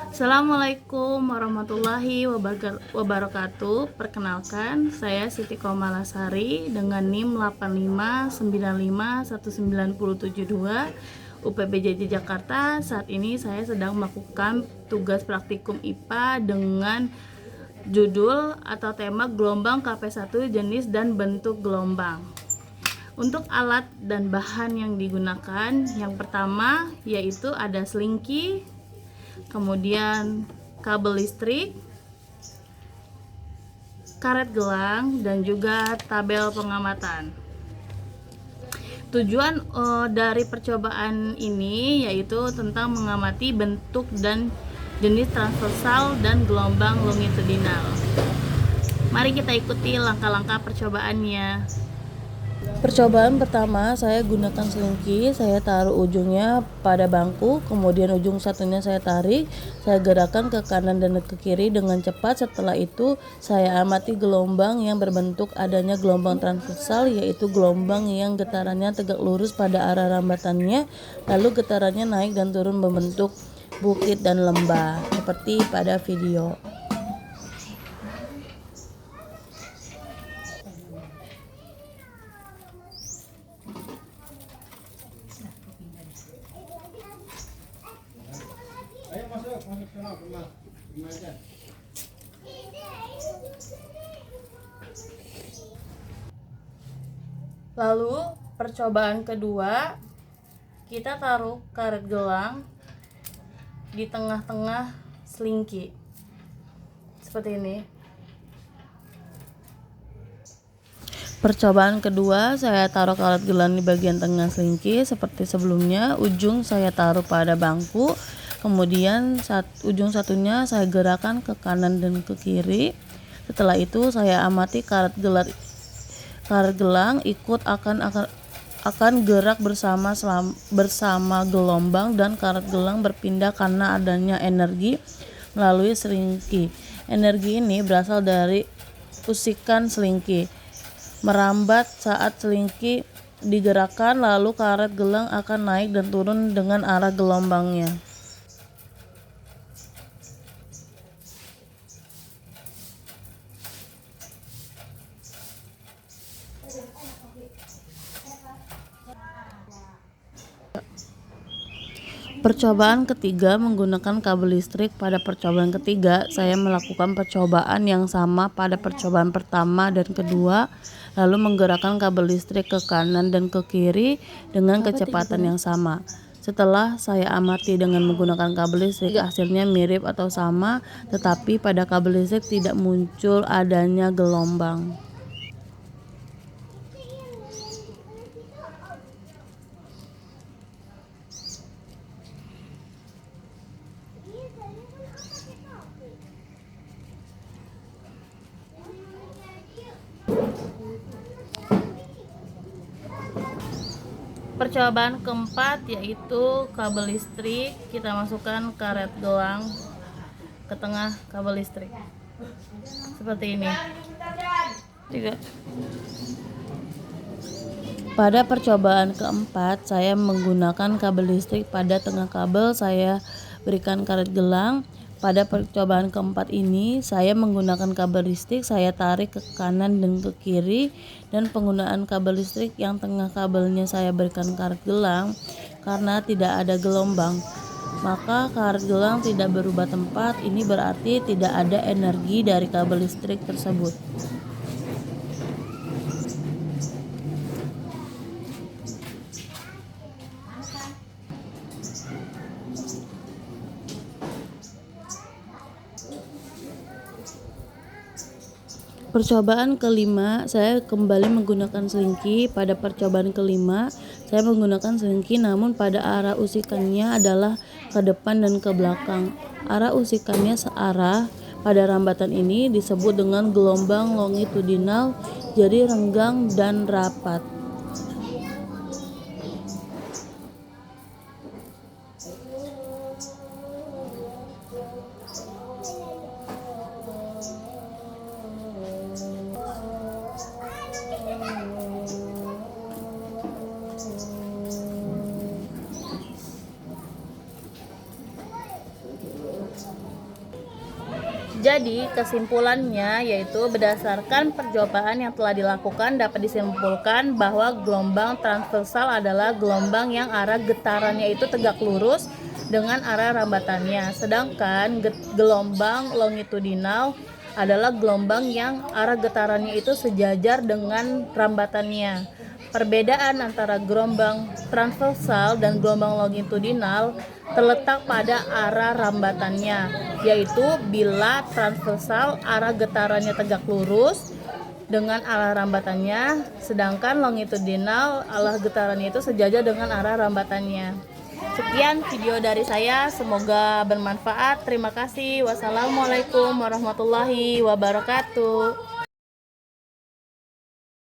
Assalamualaikum warahmatullahi wabarakatuh. Perkenalkan, saya Siti Komalasari dengan NIM 85951972 UPBJJ Jakarta. Saat ini saya sedang melakukan tugas praktikum IPA dengan judul atau tema gelombang KP1 jenis dan bentuk gelombang. Untuk alat dan bahan yang digunakan, yang pertama yaitu ada selingki, kemudian kabel listrik, karet gelang, dan juga tabel pengamatan. Tujuan dari percobaan ini yaitu tentang mengamati bentuk dan jenis transversal dan gelombang longitudinal. Mari kita ikuti langkah-langkah percobaannya. Percobaan pertama, saya gunakan selingki, saya taruh ujungnya pada bangku, kemudian ujung satunya saya tarik, saya gerakkan ke kanan dan ke kiri dengan cepat. Setelah itu, saya amati gelombang yang berbentuk adanya gelombang transversal, yaitu gelombang yang getarannya tegak lurus pada arah rambatannya, lalu getarannya naik dan turun membentuk bukit dan lembah, seperti pada video. Lalu percobaan kedua, kita taruh karet gelang di tengah-tengah selingki seperti ini. Percobaan kedua, saya taruh karet gelang di bagian tengah selingki seperti sebelumnya. Ujung saya taruh pada bangku, kemudian ujung satunya saya gerakkan ke kanan dan ke kiri. Setelah itu saya amati karet gelang ikut akan gerak bersama gelombang, dan karet gelang berpindah karena adanya energi melalui selingki. Energi ini berasal dari usikan selingki merambat saat selingki digerakkan, lalu karet gelang akan naik dan turun dengan arah gelombangnya. Percobaan ketiga menggunakan kabel listrik. Pada percobaan ketiga, saya melakukan percobaan yang sama pada percobaan pertama dan kedua, lalu menggerakkan kabel listrik ke kanan dan ke kiri dengan kecepatan yang sama. Setelah saya amati dengan menggunakan kabel listrik, hasilnya mirip atau sama, tetapi pada kabel listrik tidak muncul adanya gelombang. Percobaan keempat yaitu kabel listrik, kita masukkan karet gelang ke tengah kabel listrik seperti ini. Pada percobaan keempat, saya menggunakan kabel listrik. Pada tengah kabel saya berikan karet gelang. Pada percobaan keempat ini, saya menggunakan kabel listrik, saya tarik ke kanan dan ke kiri, dan penggunaan kabel listrik yang tengah kabelnya saya berikan karet gelang. Karena tidak ada gelombang, maka karet gelang tidak berubah tempat. Ini berarti tidak ada energi dari kabel listrik tersebut. Percobaan kelima, saya kembali menggunakan selingki. Pada percobaan kelima, saya menggunakan selingki, namun pada arah usikannya adalah ke depan dan ke belakang. Arah usikannya searah. Pada rambatan ini disebut dengan gelombang longitudinal, jadi renggang dan rapat. Jadi kesimpulannya yaitu berdasarkan percobaan yang telah dilakukan dapat disimpulkan bahwa gelombang transversal adalah gelombang yang arah getarannya itu tegak lurus dengan arah rambatannya. Sedangkan gelombang longitudinal adalah gelombang yang arah getarannya itu sejajar dengan rambatannya. Perbedaan antara gelombang transversal dan gelombang longitudinal terletak pada arah rambatannya, yaitu bila transversal arah getarannya tegak lurus dengan arah rambatannya, sedangkan longitudinal arah getarannya itu sejajar dengan arah rambatannya. Sekian video dari saya, semoga bermanfaat. Terima kasih. Wassalamualaikum warahmatullahi wabarakatuh.